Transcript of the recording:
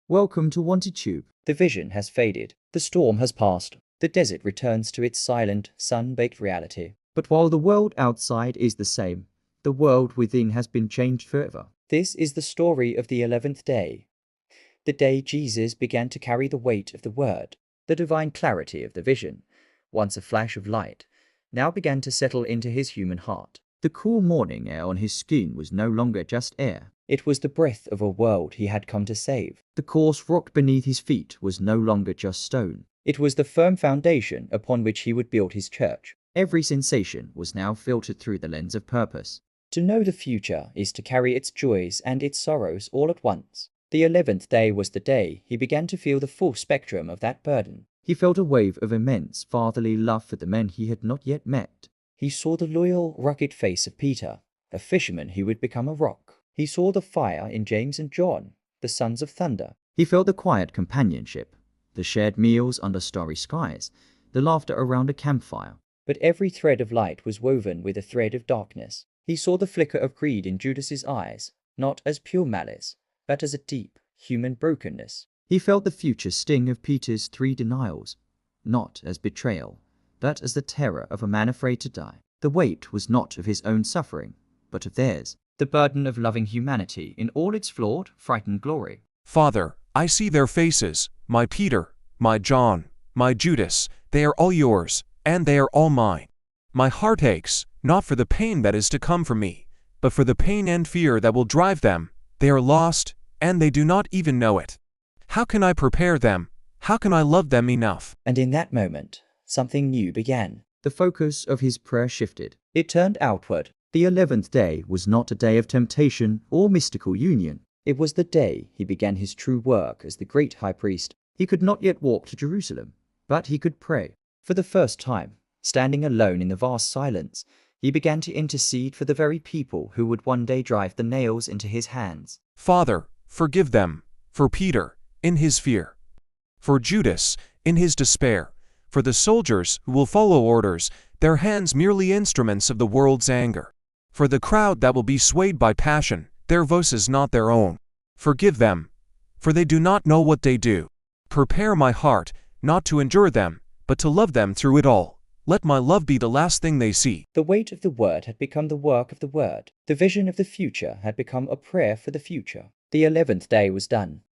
Welcome to Wanti Tube. The vision has faded. The storm has passed. The desert returns to its silent, sun-baked reality. But while the world outside is the same, the world within has been changed forever. This is the story of the 11th day. The day Jesus began to carry the weight of the word. The divine clarity of the vision, once a flash of light, now began to settle into his human heart. The cool morning air on his skin was no longer just air. It was the breath of a world he had come to save. The coarse rock beneath his feet was no longer just stone. It was the firm foundation upon which he would build his church. Every sensation was now filtered through the lens of purpose. To know the future is to carry its joys and its sorrows all at once. The 11th day was the day he began to feel the full spectrum of that burden. He felt a wave of immense fatherly love for the men he had not yet met. He saw the loyal, rugged face of Peter, a fisherman who would become a rock. He saw the fire in James and John, the sons of thunder. He felt the quiet companionship, the shared meals under starry skies, the laughter around a campfire. But every thread of light was woven with a thread of darkness. He saw the flicker of greed in Judas's eyes, not as pure malice, but as a deep, human brokenness. He felt the future sting of Peter's 3 denials, not as betrayal, but as the terror of a man afraid to die. The weight was not of his own suffering, but of theirs. The burden of loving humanity in all its flawed, frightened glory. Father, I see their faces, my Peter, my John, my Judas, they are all yours, and they are all mine. My heart aches, not for the pain that is to come from me, but for the pain and fear that will drive them. They are lost, and they do not even know it. How can I prepare them? How can I love them enough? And in that moment, something new began. The focus of his prayer shifted. It turned outward. The 11th day was not a day of temptation or mystical union. It was the day he began his true work as the great high priest. He could not yet walk to Jerusalem, but he could pray. For the first time, standing alone in the vast silence, he began to intercede for the very people who would one day drive the nails into his hands. Father, forgive them, for Peter, in his fear, for Judas, in his despair, for the soldiers who will follow orders, their hands merely instruments of the world's anger. For the crowd that will be swayed by passion, their voices not their own. Forgive them, for they do not know what they do. Prepare my heart, not to endure them, but to love them through it all. Let my love be the last thing they see. The weight of the word had become the work of the word. The vision of the future had become a prayer for the future. The 11th day was done.